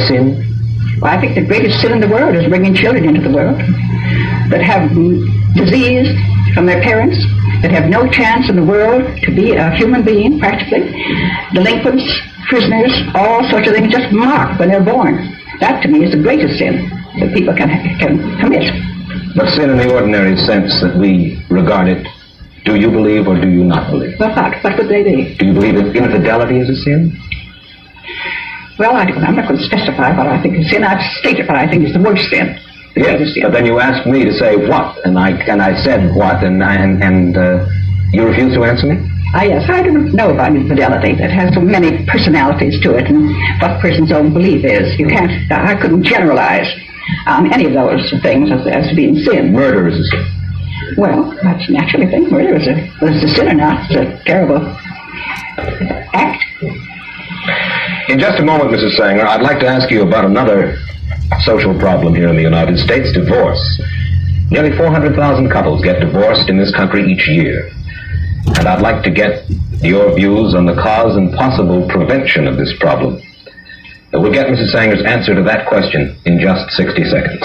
Speaker 7: sin?
Speaker 8: Well, I think the greatest sin in the world is bringing children into the world that have disease from their parents, that have no chance in the world to be a human being, practically. Delinquents, prisoners, all sorts of things just marked when they're born. That, to me, is the greatest sin that people can commit.
Speaker 7: But sin in the ordinary sense that we regard it, do you believe or do you not believe?
Speaker 8: Well, what would they be?
Speaker 7: Do you believe that infidelity is a sin?
Speaker 8: Well, I'm not going to specify what I think is sin. I've stated what I think is the worst sin.
Speaker 7: Yes, but then you asked me to say what, and I said what, and you refused to answer me?
Speaker 8: Yes, I don't know about infidelity. It has so many personalities to it, and what a person's own belief is. I couldn't generalize on any of those things as being sin.
Speaker 7: Murder is a sin.
Speaker 8: Well, that's naturally a thing. Murder is a sin or not. It's a terrible act.
Speaker 7: In just a moment, Mrs. Sanger, I'd like to ask you about another social problem here in the United States, divorce. Nearly 400,000 couples get divorced in this country each year. And I'd like to get your views on the cause and possible prevention of this problem. We'll get Mrs. Sanger's answer to that question in just 60 seconds.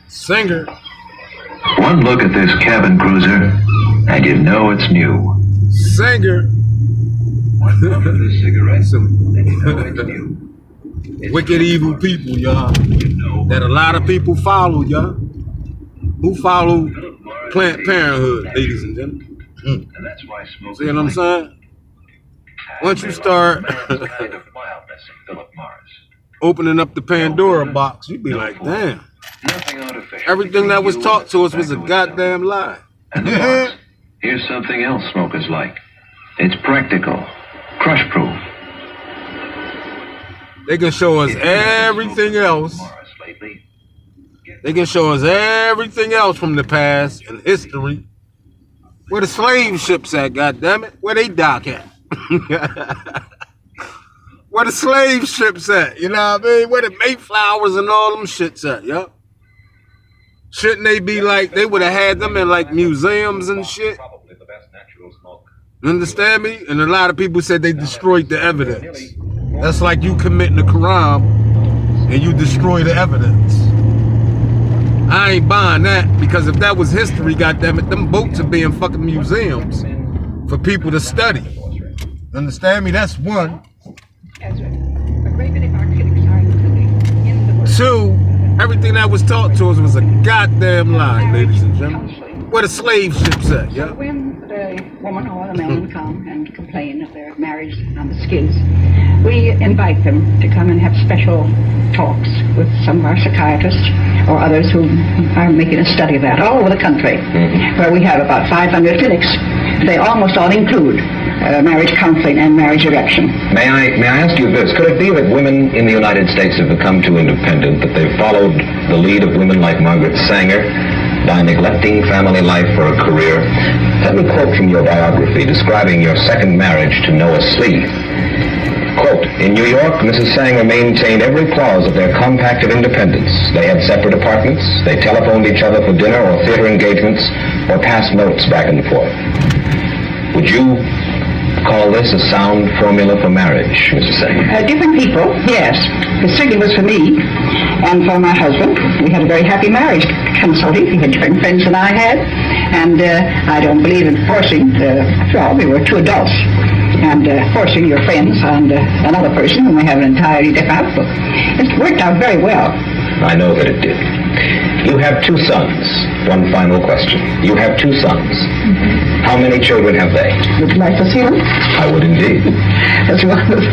Speaker 2: Sanger.
Speaker 9: One look at this cabin cruiser, and you know it's new.
Speaker 2: Sanger.
Speaker 9: One puff of this cigarette, and you know it's new.
Speaker 2: Wicked evil people, y'all. That a lot of people follow, y'all. Who follow Planned Parenthood, ladies and gentlemen.
Speaker 9: And that's why smoking.
Speaker 2: See what I'm saying? Once you start opening up the Pandora box, you be like, damn. Everything that was taught to us was a goddamn lie.
Speaker 9: And the box, here's something else smokers like. It's practical, crush-proof.
Speaker 2: They can show us everything else. They can show us everything else from the past and history. Where the slave ships at, goddammit? Where they dock at? Where the slave ships at? You know what I mean? Where the Mayflowers and all them shits at, yo? Shouldn't they be like, they would have had them in like museums and shit? You understand me? And a lot of people said they destroyed the evidence. That's like you committing a crime and you destroy the evidence. I ain't buying that, because if that was history, goddammit, them boats would be in fucking museums for people to study. Understand me? That's one. Two, everything that was taught to us was a goddamn lie, ladies and gentlemen. Where the slave ships at, yeah?
Speaker 8: When the woman or the man come and complain of their marriage on the skids, we invite them to come and have special talks with some of our psychiatrists or others who are making a study of that all over the country, where we have about 500 clinics. They almost all include marriage counseling and marriage erection.
Speaker 7: May I ask you this? Could it be that women in the United States have become too independent, that they've followed the lead of women like Margaret Sanger by neglecting family life for a career? Let me quote from your biography describing your second marriage to Noah Slee. Quote, in New York, Mrs. Sanger maintained every clause of their compact of independence. They had separate apartments, they telephoned each other for dinner or theater engagements, or passed notes back and forth. Would you call this a sound formula for marriage, Mrs. Sanger?
Speaker 8: Different people, yes. It certainly was for me and for my husband. We had a very happy marriage consulting. He had different friends than I had, and I don't believe in forcing. After all, we were two adults. And forcing your friends on another person who may have an entirely different outlook. It worked out very well.
Speaker 7: I know that it did. You have two sons. One final question. You have two sons. How many children have they?
Speaker 8: Would you like to see them?
Speaker 7: I would indeed.
Speaker 8: As well as...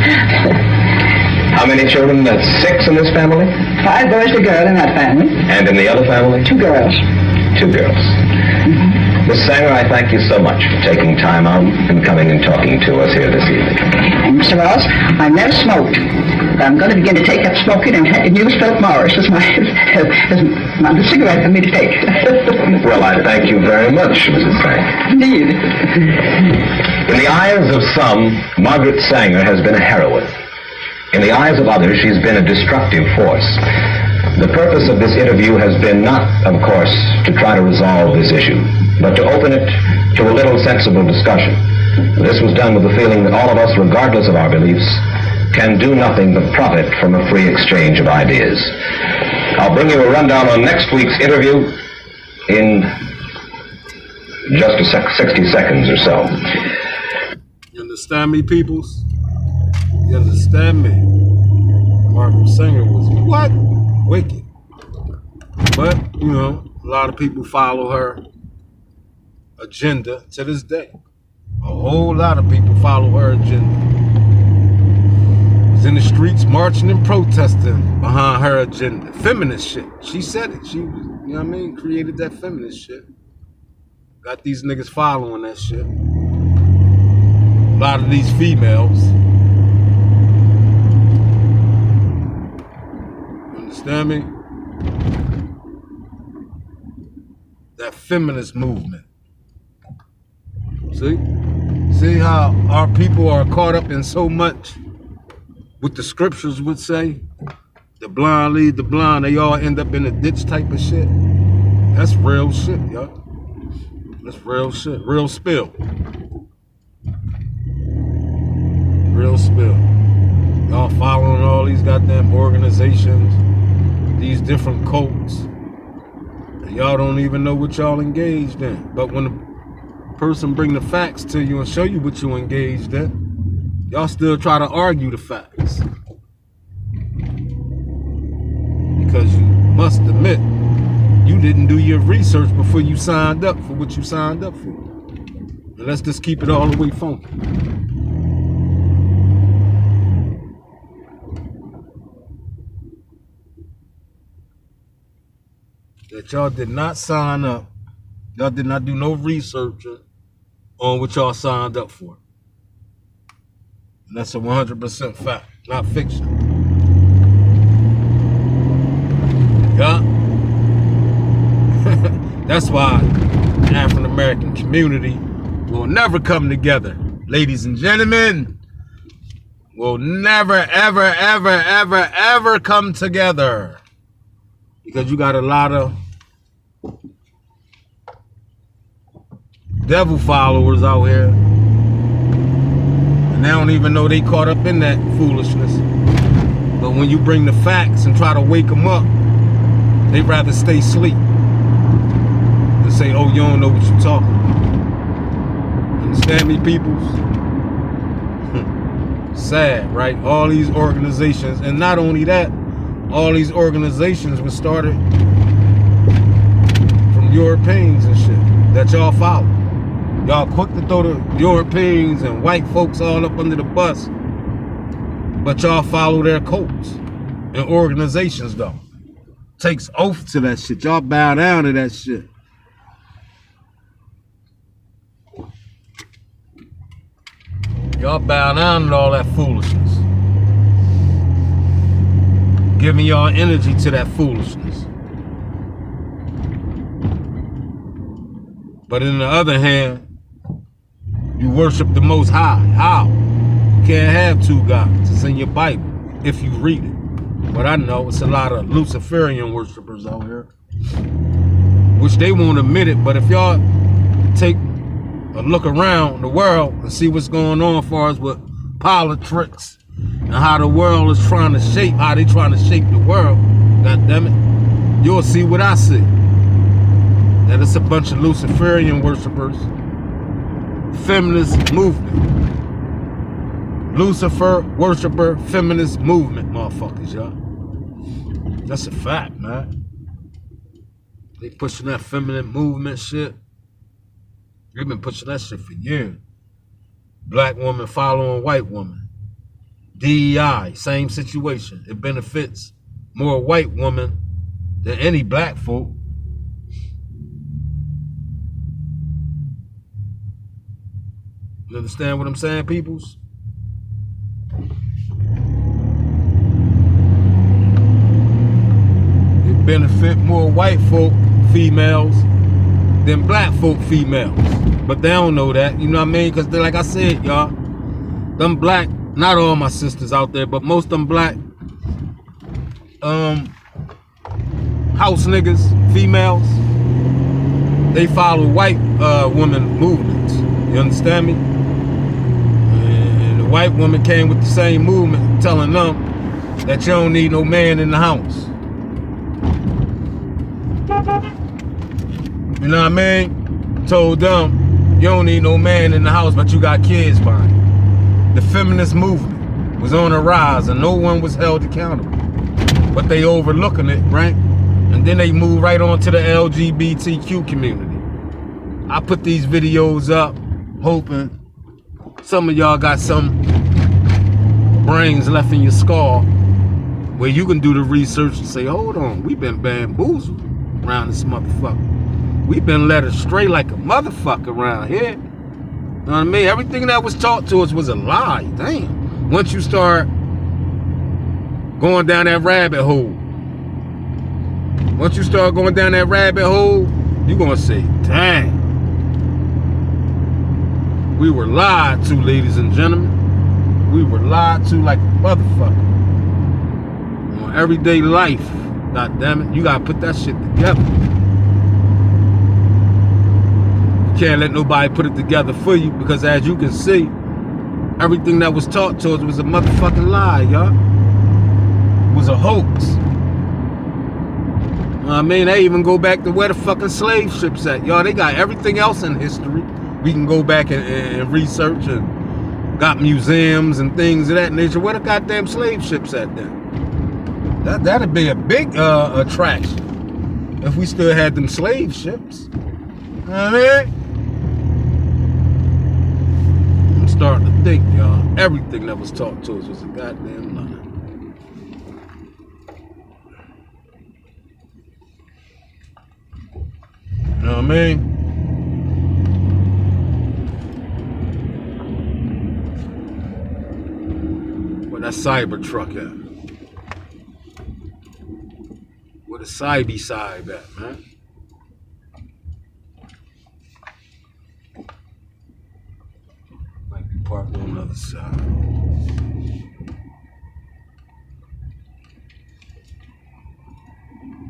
Speaker 7: How many children? That's 6 in this family?
Speaker 8: 5 boys, a girl in that family.
Speaker 7: And in the other family?
Speaker 8: 2 girls.
Speaker 7: 2 girls. Miss Sanger, I thank you so much for taking time out and coming and talking to us here this evening.
Speaker 8: And Mr. Ross, I've never smoked. I'm going to begin to take up smoking and use Philip Morris as the cigarette for me to take.
Speaker 7: Well, I thank you very much, Mrs. Sanger.
Speaker 8: Indeed.
Speaker 7: In the eyes of some, Margaret Sanger has been a heroine. In the eyes of others, she's been a destructive force. The purpose of this interview has been not, of course, to try to resolve this issue, but to open it to a little sensible discussion. This was done with the feeling that all of us, regardless of our beliefs, can do nothing but profit from a free exchange of ideas. I'll bring you a rundown on next week's interview in just 60 seconds or so.
Speaker 2: You understand me, peoples? You understand me? Margaret Sanger was what? Wicked. But, you know, a lot of people follow her agenda to this day. A whole lot of people follow her agenda. Was in the streets marching and protesting behind her agenda. Feminist shit. She said it. She, you know what I mean? Created that feminist shit. Got these niggas following that shit. A lot of these females. Understand me? That feminist movement. See how our people are caught up in so much what the scriptures would say? The blind lead the blind. They all end up in a ditch type of shit. That's real shit, y'all. That's real shit. Real spill. Real spill. Y'all following all these goddamn organizations, these different cults, and y'all don't even know what y'all engaged in. But when the person bring the facts to you and show you what you engaged in, y'all still try to argue the facts. Because you must admit, you didn't do your research before you signed up for what you signed up for. And let's just keep it all the way funky. That y'all did not sign up. Y'all did not do no research on what y'all signed up for. And that's a 100% fact, not fiction. Yeah. That's why the African American community will never come together. Ladies and gentlemen, will never, ever, ever, ever, ever come together. Because you got a lot of devil followers out here. And they don't even know they caught up in that foolishness. But when you bring the facts and try to wake them up, they'd rather stay asleep than say, oh, you don't know what you're talking about. Understand me, peoples? Sad, right? All these organizations, and not only that, all these organizations were started from Europeans and shit that y'all follow. Y'all quick to throw the Europeans and white folks all up under the bus, but y'all follow their cults and organizations though. Takes oath to that shit. Y'all bow down to that shit. Y'all bow down to all that foolishness. Giving y'all energy to that foolishness. But in the other hand, you worship the Most High. How? You can't have two gods. It's in your Bible, if you read it. But I know it's a lot of Luciferian worshipers out here, which they won't admit it. But if y'all take a look around the world and see what's going on as far as with politics and how the world is trying to shape, how they trying to shape the world, God damn it, you'll see what I see. That it's a bunch of Luciferian worshipers, feminist movement. Lucifer worshiper feminist movement, motherfuckers, y'all. That's a fact, man. They pushing that feminine movement shit. They've been pushing that shit for years. Black woman following white woman. DEI, same situation. It benefits more white women than any black folk. You understand what I'm saying, peoples? It benefit more white folk females than black folk females. But they don't know that, you know what I mean? Because like I said, y'all, them black, not all my sisters out there, but most of them black house niggas, females, they follow white women movements. You understand me? And the white woman came with the same movement, telling them that you don't need no man in the house. You know what I mean? Told them, you don't need no man in the house, but you got kids behind you. The feminist movement was on a rise and no one was held accountable. But they overlooking it, right? And then they move right on to the LGBTQ community. I put these videos up hoping some of y'all got some brains left in your skull where you can do the research and say, hold on, we've been bamboozled around this motherfucker. We've been led astray like a motherfucker around here. You know what I mean? Everything that was taught to us was a lie. Damn. Once you start going down that rabbit hole, once you start going down that rabbit hole, you're going to say, dang. We were lied to, ladies and gentlemen. We were lied to like a motherfucker. On everyday life, god damn it, you gotta put that shit together. You can't let nobody put it together for you, because as you can see, everything that was taught to us was a motherfucking lie, y'all. It was a hoax. I mean, they even go back to where the fucking slave ships at, y'all. They got everything else in history. We can go back and research, and got museums and things of that nature. Where the goddamn slave ships at then? That'd be a big attraction if we still had them slave ships. You know what I mean? I'm starting to think, y'all, everything that was taught to us was a goddamn lie. You know what I mean? Where that cyber truck at? Where the Cybe side at, man? Might be parked on the other side.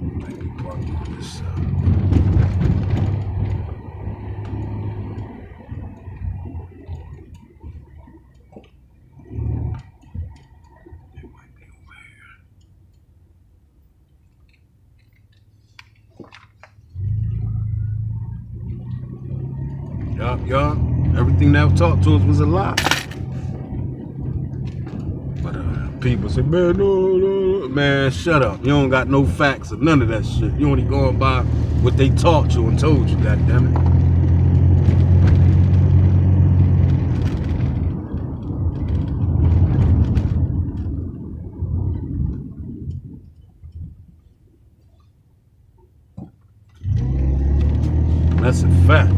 Speaker 2: Might be parked on this side. Y'all, everything that was taught to us was a lie. But people say, man, no, man, shut up. You don't got no facts or none of that shit. You only going by what they taught you and told you, goddammit. That's a fact.